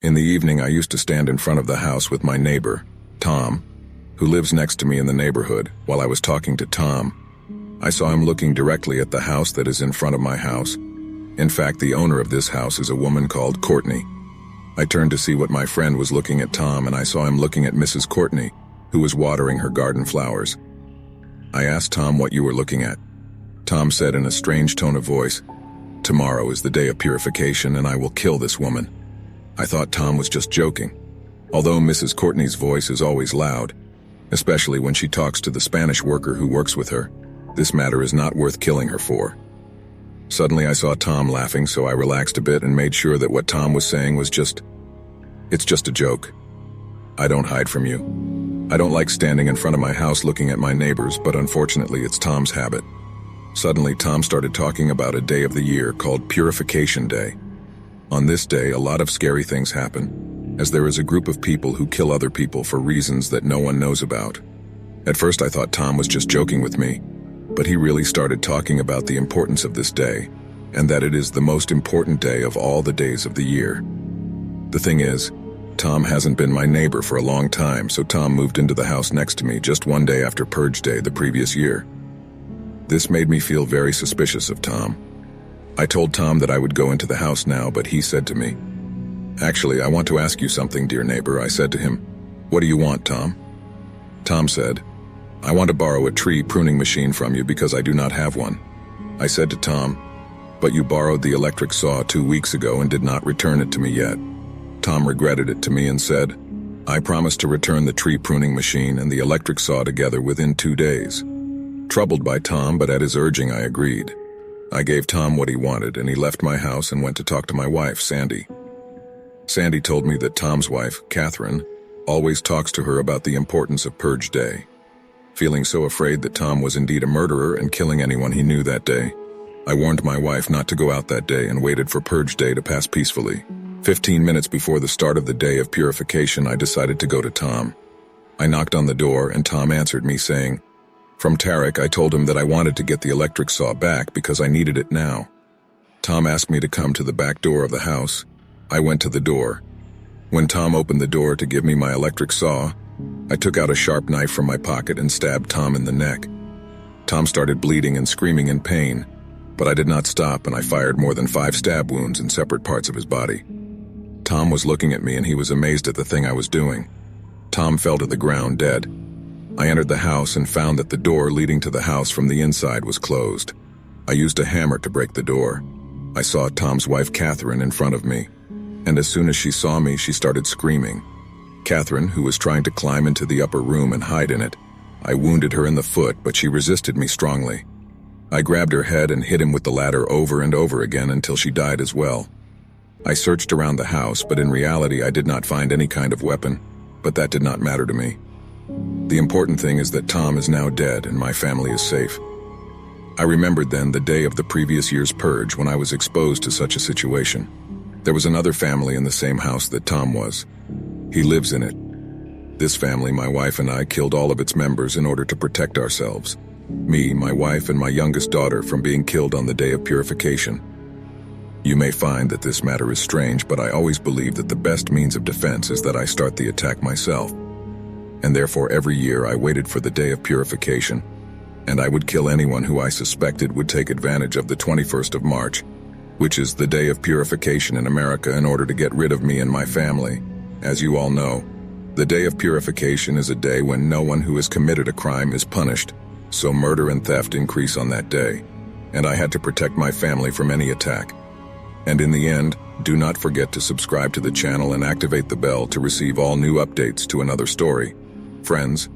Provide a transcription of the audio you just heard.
In the evening, I used to stand in front of the house with my neighbor, Tom, who lives next to me in the neighborhood. While I was talking to Tom, I saw him looking directly at the house that is in front of my house. In fact, the owner of this house is a woman called Courtney. I turned to see what my friend was looking at Tom, and I saw him looking at Mrs. Courtney, who was watering her garden flowers. I asked Tom what you were looking at. Tom said in a strange tone of voice, "Tomorrow is the day of purification, and I will kill this woman." I thought Tom was just joking. Although Mrs. Courtney's voice is always loud, especially when she talks to the Spanish worker who works with her, this matter is not worth killing her for. Suddenly I saw Tom laughing, so I relaxed a bit and made sure that what Tom was saying was it's just a joke. I don't hide from you. I don't like standing in front of my house looking at my neighbors, but unfortunately it's Tom's habit. Suddenly Tom started talking about a day of the year called Purification Day. On this day, a lot of scary things happen, as there is a group of people who kill other people for reasons that no one knows about. At first I thought Tom was just joking with me, but he really started talking about the importance of this day, and that it is the most important day of all the days of the year. The thing is, Tom hasn't been my neighbor for a long time, so Tom moved into the house next to me just one day after Purge Day the previous year. This made me feel very suspicious of Tom. I told Tom that I would go into the house now, but he said to me, "Actually, I want to ask you something, dear neighbor." I said to him, "What do you want, Tom?" Tom said, "I want to borrow a tree pruning machine from you because I do not have one." I said to Tom, "But you borrowed the electric saw 2 weeks ago and did not return it to me yet." Tom regretted it to me and said, "I promised to return the tree pruning machine and the electric saw together within 2 days. Troubled by Tom, but at his urging I agreed. I gave Tom what he wanted, and he left my house and went to talk to my wife, Sandy. Sandy told me that Tom's wife, Catherine, always talks to her about the importance of Purge Day. Feeling so afraid that Tom was indeed a murderer and killing anyone he knew that day, I warned my wife not to go out that day and waited for Purge Day to pass peacefully. 15 minutes before the start of the day of purification, I decided to go to Tom. I knocked on the door, and Tom answered me saying, "From Tarek." I told him that I wanted to get the electric saw back because I needed it now. Tom asked me to come to the back door of the house. I went to the door. When Tom opened the door to give me my electric saw, I took out a sharp knife from my pocket and stabbed Tom in the neck. Tom started bleeding and screaming in pain, but I did not stop, and I fired more than 5 stab wounds in separate parts of his body. Tom was looking at me, and he was amazed at the thing I was doing. Tom fell to the ground dead. I entered the house and found that the door leading to the house from the inside was closed. I used a hammer to break the door. I saw Tom's wife, Catherine, in front of me, and as soon as she saw me, she started screaming. Catherine, who was trying to climb into the upper room and hide in it, I wounded her in the foot, but she resisted me strongly. I grabbed her head and hit him with the ladder over and over again until she died as well. I searched around the house, but in reality I did not find any kind of weapon, but that did not matter to me. The important thing is that Tom is now dead and my family is safe. I remembered then the day of the previous year's purge when I was exposed to such a situation. There was another family in the same house that Tom was. He lives in it. This family, my wife and I, killed all of its members in order to protect ourselves. Me, my wife, and my youngest daughter from being killed on the day of purification. You may find that this matter is strange, but I always believe that the best means of defense is that I start the attack myself. And therefore every year I waited for the day of purification, and I would kill anyone who I suspected would take advantage of the 21st of March, which is the day of purification in America, in order to get rid of me and my family. As you all know, the day of purification is a day when no one who has committed a crime is punished, so murder and theft increase on that day, and I had to protect my family from any attack. And in the end, do not forget to subscribe to the channel and activate the bell to receive all new updates to another story. Friends,